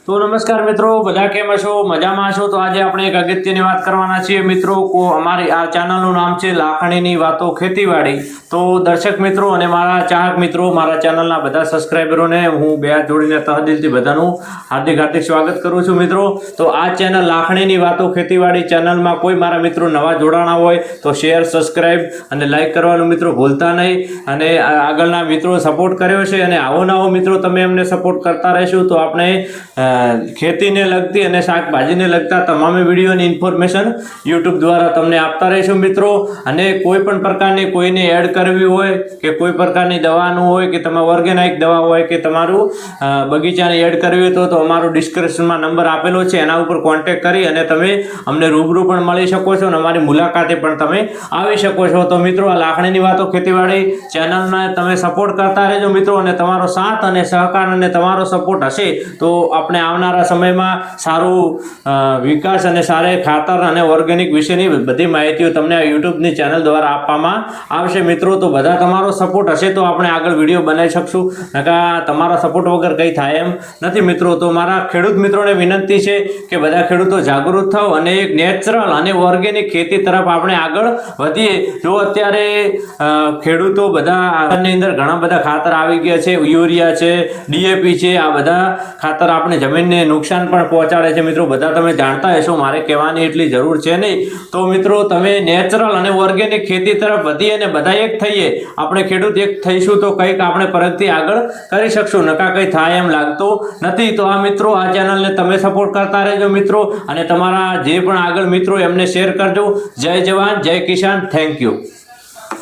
तो नमस्कार मित्रों, बधा केम छो? मजामां छो? तो आज આપણે એક અગત્યની વાત કરવાના છીએ મિત્રો। અમારી આ ચેનલનું નામ છે લાખણીની વાતો ખેતીવાડી। તો દર્શક મિત્રો અને મારા ચાહક મિત્રો, મારા ચેનલના બધા સબસ્ક્રાઇબરોને હું બે હાથ જોડીને તહદિલથી બધાનું હાર્દિક સ્વાગત કરું છું મિત્રો। તો આ ચેનલ લાખણીની વાતો ખેતીવાડી ચેનલમાં કોઈ મારા મિત્રો નવા જોડાણા હોય તો શેર, સબસ્ક્રાઇબ અને લાઈક કરવાનું મિત્રો ભૂલતા નહીં। અને આગળના મિત્રો સપોર્ટ કર્યો છે અને આવો નવો મિત્રો તમે એમને સપોર્ટ કરતા રહેશો તો આપણે ખેતીને લગતી અને શાકભાજીને લગતા તમામ વિડીયોની ઇન્ફોર્મેશન યુટ્યુબ દ્વારા તમને આપતા રહીશું મિત્રો। અને કોઈ પણ પ્રકારની કોઈને એડ કરવી હોય કે કોઈ પ્રકારની દવાનું હોય કે તમારે ઓર્ગેનિક દવા હોય કે તમારું બગીચાને એડ કરવી હોય તો અમારો ડિસ્ક્રિપ્શનમાં નંબર આપેલો છે, એના ઉપર કોન્ટેક્ટ કરી અને તમે અમને રૂબરૂ પણ મળી શકો છો અને અમારી મુલાકાતે પણ તમે આવી શકો છો। તો મિત્રો, આ લાખણીની વાતો ખેતીવાડી ચેનલને તમે સપોર્ટ કરતા રહેજો મિત્રો, અને તમારો સાથ અને સહકાર અને તમારો સપોર્ટ હશે તો આપણે આવનારા સમયમાં સારું વિકાસ અને સારા ખાતર અને ઓર્ગેનિક વિશેની બધી માહિતીઓ તમને આ યુટ્યુબની ચેનલ દ્વારા આપવામાં આવશે મિત્રો। તો બધા તમારો સપોર્ટ હશે તો આપણે આગળ વિડીયો બનાવી શકશું, નકા તમારા સપોર્ટ વગર કંઈ થાય એમ નથી મિત્રો। તો મારા ખેડૂત મિત્રોને વિનંતી છે કે બધા ખેડૂતો જાગૃત થાવ અને એક નેચરલ અને ઓર્ગેનિક ખેતી તરફ આપણે આગળ વધીએ। જો અત્યારે ખેડૂતો બધાની અંદર ઘણા બધા ખાતર આવી ગયા છે, યુરિયા છે, ડીએપી છે, આ બધા ખાતર આપણે જમીનને નુકસાન પણ પહોંચાડે છે મિત્રો, બધા તમે જાણતા હશો, મારે કહેવાની એટલી જરૂર છે નહીં। તો મિત્રો, તમે નેચરલ અને ઓર્ગેનિક ખેતી તરફ વધીએ અને બધા એક થઈએ, આપણે ખેડૂત એક થઈશું તો કંઈક આપણે પરગથી આગળ કરી શકશું, નકા કંઈ થાય એમ લાગતું નથી। તો આ મિત્રો, આ ચેનલને તમે સપોર્ટ કરતા રહેજો મિત્રો, અને તમારા જે પણ આગળ મિત્રો એમને શેર કરજો। જય જવાન, જય કિસાન, થેન્ક યુ।